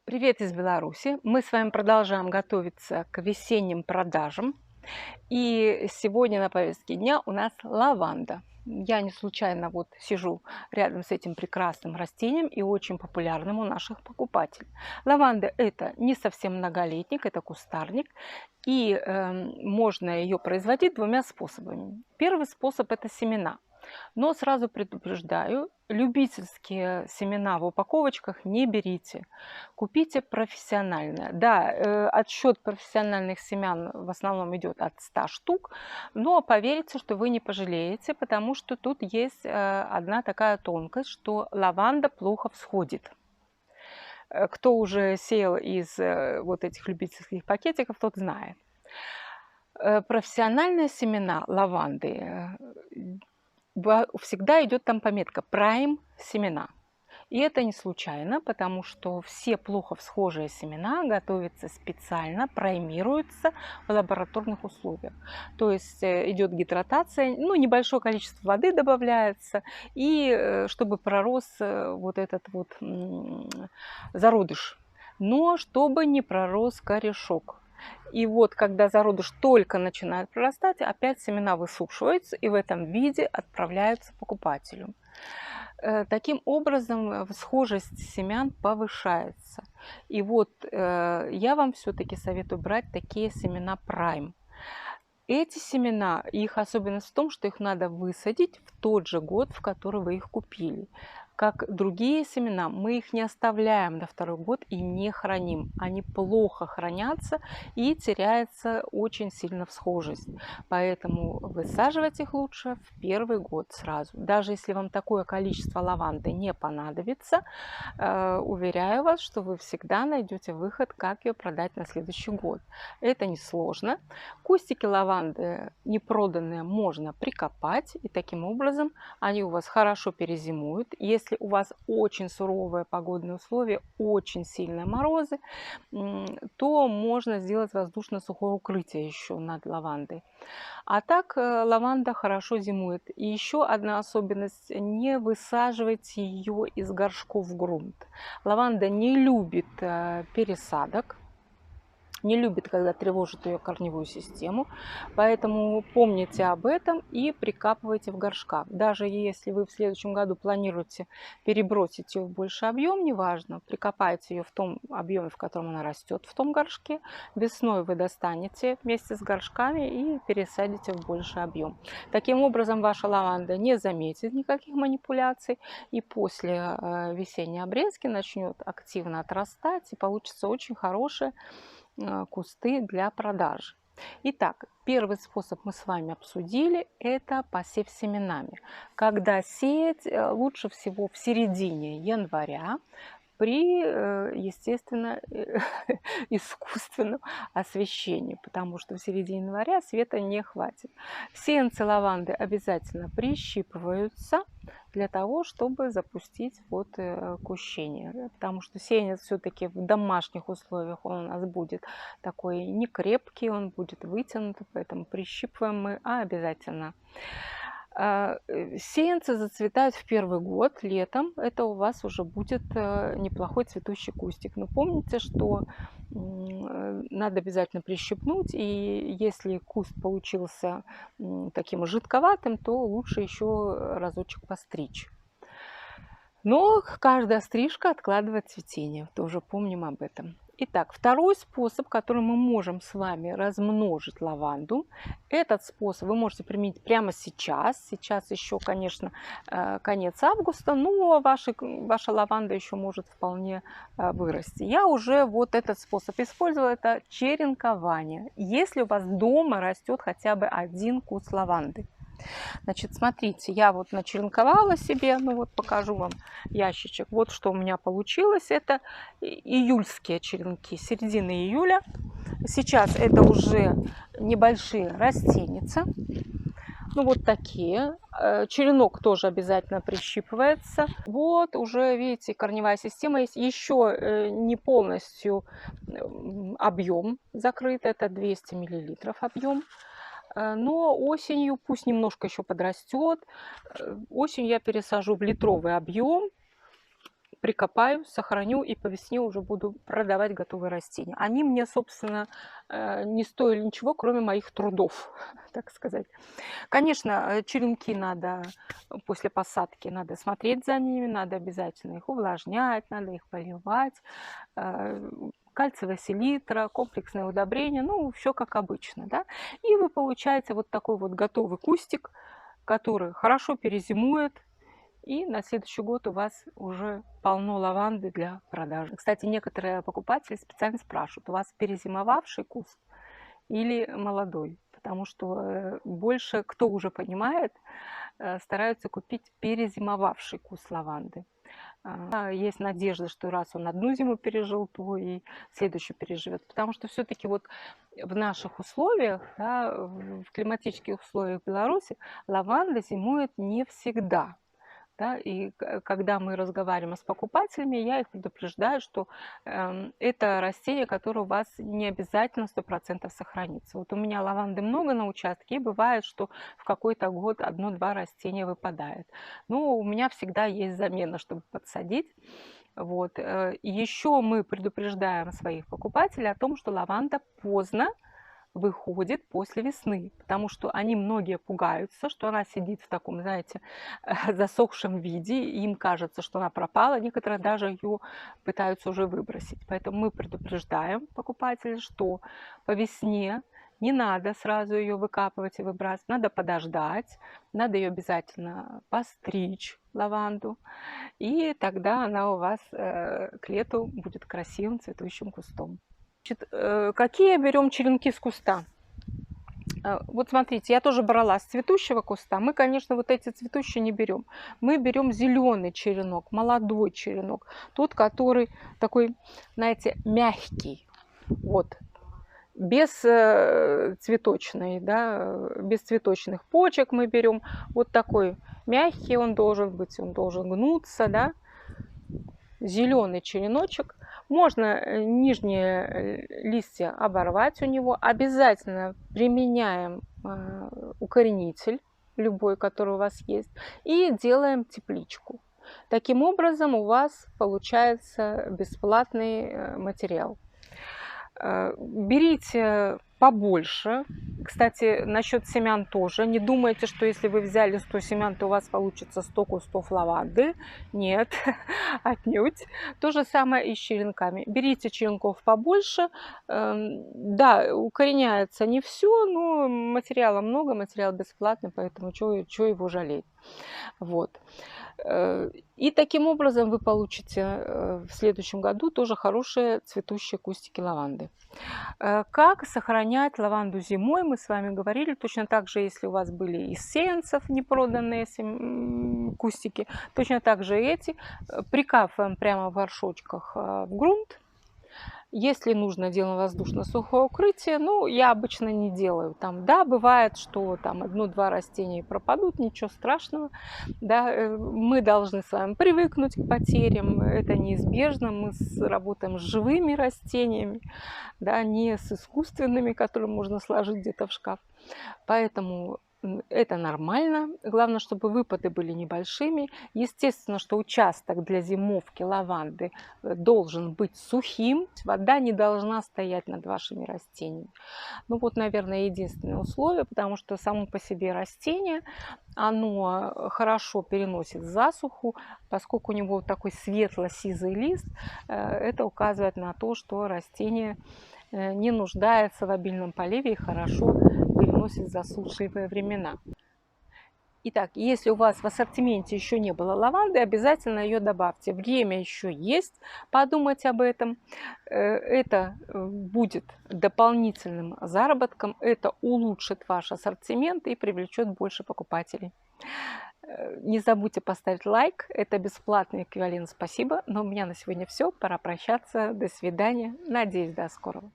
Привет из Беларуси! Мы с вами продолжаем готовиться к весенним продажам. И сегодня на повестке дня у нас лаванда. Я не случайно вот сижу рядом с этим прекрасным растением и очень популярным у наших покупателей. Лаванда это не совсем многолетник, это кустарник. И можно ее производить двумя способами. Первый способ это семена. Но сразу предупреждаю, любительские семена в упаковочках не берите. Купите профессиональные. Да, отсчет профессиональных семян в основном идет от 100 штук, но поверьте, что вы не пожалеете, потому что тут есть одна такая тонкость, что лаванда плохо всходит. Кто уже сеял из вот этих любительских пакетиков, тот знает. Профессиональные семена лаванды всегда идет там пометка Prime семена. И это не случайно, потому что все плохо всхожие семена готовятся специально, праймируются в лабораторных условиях. То есть идет гидратация, ну, небольшое количество воды добавляется, и чтобы пророс вот этот вот зародыш, но чтобы не пророс корешок. И вот, когда зародыш только начинает прорастать, опять семена высушиваются и в этом виде отправляются покупателю. Таким образом, схожесть семян повышается. И вот я вам все-таки советую брать такие семена Prime. Эти семена, их особенность в том, что их надо высадить в тот же год, в который вы их купили. Как другие семена, мы их не оставляем на второй год и не храним. Они плохо хранятся и теряется очень сильно всхожесть. Поэтому высаживать их лучше в первый год сразу. Даже если вам такое количество лаванды не понадобится, уверяю вас, что вы всегда найдете выход, как ее продать на следующий год. Это несложно. Кустики лаванды непроданные можно прикопать, и таким образом они у вас хорошо перезимуют. Если у вас очень суровые погодные условия, очень сильные морозы, то можно сделать воздушно-сухое укрытие еще над лавандой. А так лаванда хорошо зимует. И еще одна особенность – не высаживайте ее из горшков в грунт. Лаванда не любит пересадок. Не любит, когда тревожит ее корневую систему, поэтому помните об этом и прикапывайте в горшках. Даже если вы в следующем году планируете перебросить ее в больший объем, неважно, прикопайте ее в том объеме, в котором она растет в том горшке. Весной вы достанете вместе с горшками и пересадите в больший объем. Таким образом, ваша лаванда не заметит никаких манипуляций и после весенней обрезки начнет активно отрастать и получится очень хорошая кусты для продажи. Итак, первый способ мы с вами обсудили, это посев семенами. Когда сеять, лучше всего в середине января при, естественно, искусственном освещении, потому что в середине января света не хватит. Сеянцы лаванды обязательно прищипываются для того, чтобы запустить вот кущение, потому что сеянец все-таки в домашних условиях он у нас будет такой не крепкий, он будет вытянутый, поэтому прищипываем мы обязательно. Сеянцы зацветают в первый год, летом. Это у вас уже будет неплохой цветущий кустик. Но помните, что надо обязательно прищипнуть. И если куст получился таким жидковатым, то лучше еще разочек постричь. Но каждая стрижка откладывает цветение. Тоже помним об этом. Итак, второй способ, которым мы можем с вами размножить лаванду. Этот способ вы можете применить прямо сейчас. Сейчас еще, конечно, конец августа, но ваша лаванда еще может вполне вырасти. Я уже вот этот способ использовала, это черенкование. Если у вас дома растет хотя бы один куст лаванды. Значит, смотрите, я вот начеренковала себе, ну вот покажу вам ящичек. Вот что у меня получилось. Это июльские черенки, середины июля. Сейчас это уже небольшие растеница. Ну вот такие. Черенок тоже обязательно прищипывается. Вот уже, видите, корневая система есть. Еще не полностью объем закрыт. Это 200 миллилитров объем. Но осенью, пусть немножко еще подрастет, осенью я пересажу в литровый объем. прикопаю, сохраню и по весне уже буду продавать готовые растения. Они мне, собственно, не стоили ничего, кроме моих трудов, так сказать. Конечно, черенки надо после посадки, надо смотреть за ними, надо обязательно их увлажнять, надо их поливать. Кальциевая селитра, комплексное удобрение, ну, все как обычно, да. И вы получаете вот такой вот готовый кустик, который хорошо перезимует, и на следующий год у вас уже полно лаванды для продажи. Кстати, некоторые покупатели специально спрашивают, у вас перезимовавший куст или молодой? Потому что больше, кто уже понимает, стараются купить перезимовавший куст лаванды. Есть надежда, что раз он одну зиму пережил, то и следующую переживет. Потому что все-таки вот в наших условиях, да, в климатических условиях Беларуси, лаванда зимует не всегда. Да, и когда мы разговариваем с покупателями, я их предупреждаю, что это растение, которое у вас не обязательно 100% сохранится. Вот у меня лаванды много на участке, и бывает, что в какой-то год одно-два растения выпадает. Но у меня всегда есть замена, чтобы подсадить. Вот. И еще мы предупреждаем своих покупателей о том, что лаванда поздно выходит после весны, потому что они многие пугаются, что она сидит в таком, знаете, засохшем виде, и им кажется, что она пропала, некоторые даже ее пытаются уже выбросить. Поэтому мы предупреждаем покупателей, что по весне не надо сразу ее выкапывать и выбрасывать, надо подождать, надо ее обязательно постричь, лаванду, и тогда она у вас к лету будет красивым цветущим кустом. Значит, какие берем черенки с куста? Вот смотрите, я тоже брала с цветущего куста. Мы, конечно, вот эти цветущие не берем. Мы берем зеленый черенок, молодой черенок. Тот, который такой, знаете, мягкий. Вот. Без цветочной, да, без цветочных почек мы берем. Вот такой мягкий он должен быть, он должен гнуться, да. Зеленый череночек. Можно нижние листья оборвать у него. Обязательно применяем укоренитель, любой, который у вас есть, и делаем тепличку. Таким образом у вас получается бесплатный материал. Берите побольше. Кстати, насчет семян тоже. Не думайте, что если вы взяли 100 семян, то у вас получится 100 кустов лаванды. Нет, отнюдь. То же самое и с черенками. Берите черенков побольше. Да, укореняется не все, но материала много, материал бесплатный, поэтому чего его жалеть. Вот. И таким образом вы получите в следующем году тоже хорошие цветущие кустики лаванды. Как сохранять лаванду зимой, мы с вами говорили. Точно так же, если у вас были из сеянцев непроданные кустики, точно так же эти прикапываем прямо в горшочках в грунт. Если нужно, делаем воздушно-сухое укрытие. Ну, я обычно не делаю. Там, да, бывает, что там одно-два растения пропадут, ничего страшного. Да, мы должны с вами привыкнуть к потерям. Это неизбежно. Мы работаем с живыми растениями, да, не с искусственными, которые можно сложить где-то в шкаф. Поэтому это нормально. Главное, чтобы выпады были небольшими. Естественно, что участок для зимовки лаванды должен быть сухим. Вода не должна стоять над вашими растениями. Ну вот, наверное, единственное условие, потому что само по себе растение, оно хорошо переносит засуху, поскольку у него такой светло-сизый лист, это указывает на то, что растение не нуждается в обильном поливе и хорошо переносит засушливые времена. Итак, если у вас в ассортименте еще не было лаванды, обязательно ее добавьте. Время еще есть подумать об этом. Это будет дополнительным заработком, это улучшит ваш ассортимент и привлечет больше покупателей. Не забудьте поставить лайк, это бесплатный эквивалент «Спасибо». Но у меня на сегодня все, пора прощаться, до свидания, надеюсь, до скорого.